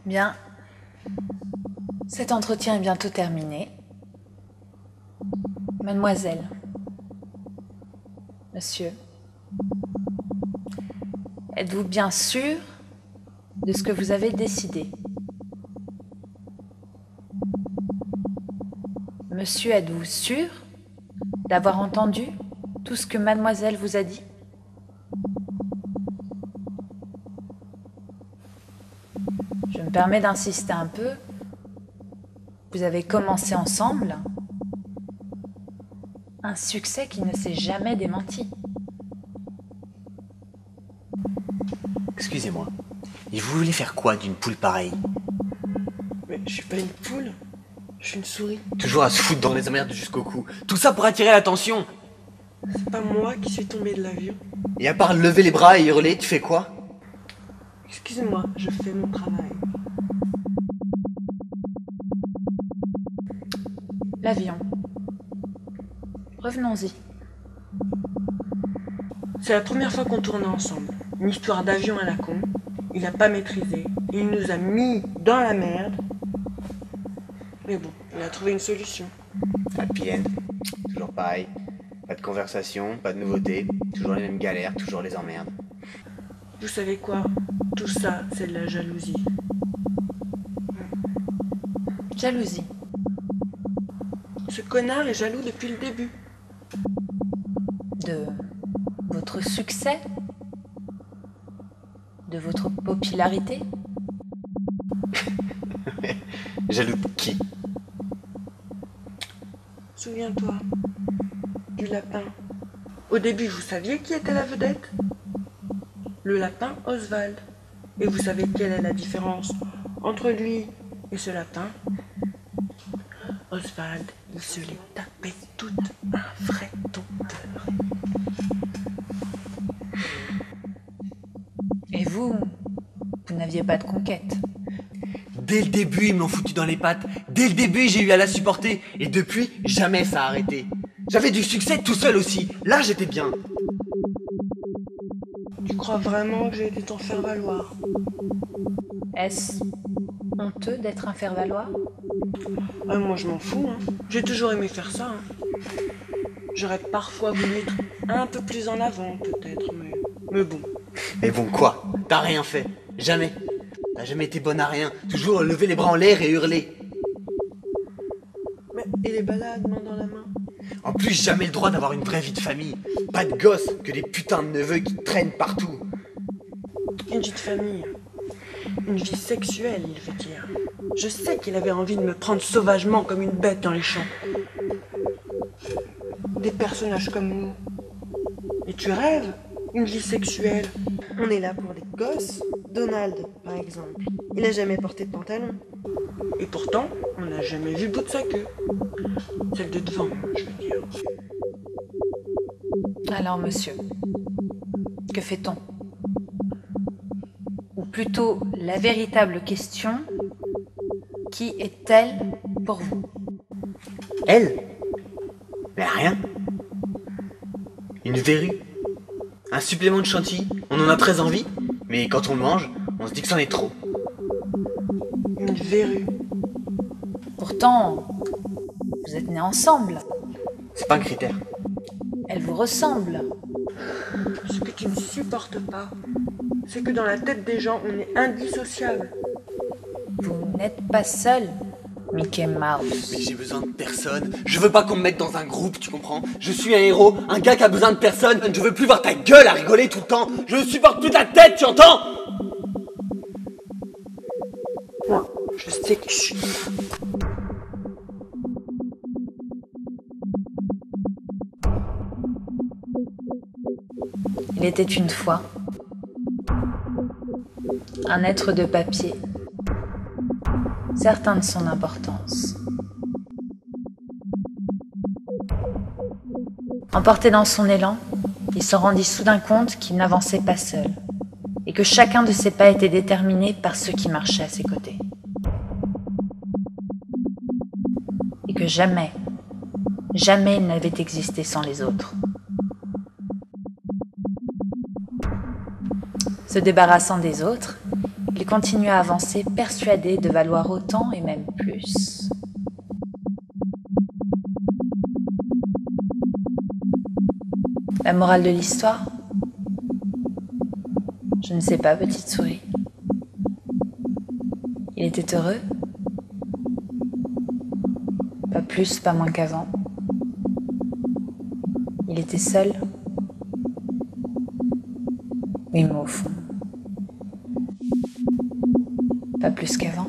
Bien, cet entretien est bientôt terminé. Mademoiselle, monsieur, êtes-vous bien sûr de ce que vous avez décidé? Monsieur, êtes-vous sûr d'avoir entendu tout ce que mademoiselle vous a dit? Je me permets d'insister un peu. Vous avez commencé ensemble un succès qui ne s'est jamais démenti. Excusez-moi, et vous voulez faire quoi d'une poule pareille? Mais je suis pas une poule, je suis une souris. Toujours à se foutre dans les emmerdes jusqu'au cou. Tout ça pour attirer l'attention. C'est pas moi qui suis tombé de l'avion. Et à part lever les bras et hurler, tu fais quoi? Excusez-moi, je fais mon travail. L'avion. Revenons-y. C'est la première fois qu'on tournait ensemble. Une histoire d'avion à la con. Il a pas maîtrisé. Il nous a mis dans la merde. Mais bon, il a trouvé une solution. Happy end. Toujours pareil. Pas de conversation, pas de nouveautés. Toujours les mêmes galères, toujours les emmerdes. Vous savez quoi? Tout ça, c'est de la jalousie. Jalousie. Ce connard est jaloux depuis le début. De votre succès? De votre popularité? Jaloux de qui? Souviens-toi du lapin. Au début, vous saviez qui était la vedette? Le lapin Oswald. Et vous savez quelle est la différence entre lui et ce lapin? Oswald, il se les tapait toutes, un vrai dompteur. Et vous n'aviez pas de conquête. Dès le début, ils m'ont foutu dans les pattes. Dès le début, j'ai eu à la supporter. Et depuis, jamais ça a arrêté. J'avais du succès tout seul aussi. Là, j'étais bien. Tu crois vraiment que j'ai été t'en faire valoir? Est-ce honteux d'être un faire-valoir? Ah, moi, je m'en fous, hein. J'ai toujours aimé faire ça, hein. J'aurais parfois voulu être un peu plus en avant, peut-être, mais bon. Mais bon, quoi? T'as rien fait. Jamais. T'as jamais été bonne à rien. Toujours lever les bras en l'air et hurler. Mais, et les balades, main dans la main? En plus, jamais le droit d'avoir une vraie vie de famille. Pas de gosses, que des putains de neveux qui traînent partout. Une vie de famille. Une vie sexuelle, il veut dire. Je sais qu'il avait envie de me prendre sauvagement comme une bête dans les champs. Des personnages comme nous. Et tu rêves? Une vie sexuelle. On est là pour des gosses. Donald, par exemple. Il a jamais porté de pantalon. Et pourtant, on n'a jamais vu le bout de sa queue. Celle de devant, je veux dire. Alors, monsieur, que fait-on? Ou plutôt, la véritable question, qui est-elle pour vous? Elle? Mais rien. Une verrue. Un supplément de chantilly. On en a très envie, mais quand on le mange, on se dit que c'en est trop. Une verrue. Pourtant, vous êtes nés ensemble. C'est pas un critère. Elle vous ressemble. Ce que tu ne supportes pas, c'est que dans la tête des gens, on est indissociable. Vous n'êtes pas seul, Mickey Mouse. Mais j'ai besoin de personne. Je veux pas qu'on me mette dans un groupe, tu comprends? Je suis un héros, un gars qui a besoin de personne. Je veux plus voir ta gueule à rigoler tout le temps. Je supporte plus ta tête, tu entends? Moi, je sais que je suis... Il était une fois un être de papier, certain de son importance. Emporté dans son élan, il se rendit soudain compte qu'il n'avançait pas seul, et que chacun de ses pas était déterminé par ceux qui marchaient à ses côtés. que jamais, jamais il n'avait existé sans les autres. Se débarrassant des autres, il continue à avancer persuadé de valoir autant et même plus. La morale de l'histoire? Je ne sais pas, petite souris. Il était heureux? Pas plus, pas moins qu'avant. Il était seul? Oui, mais au fond, pas plus qu'avant.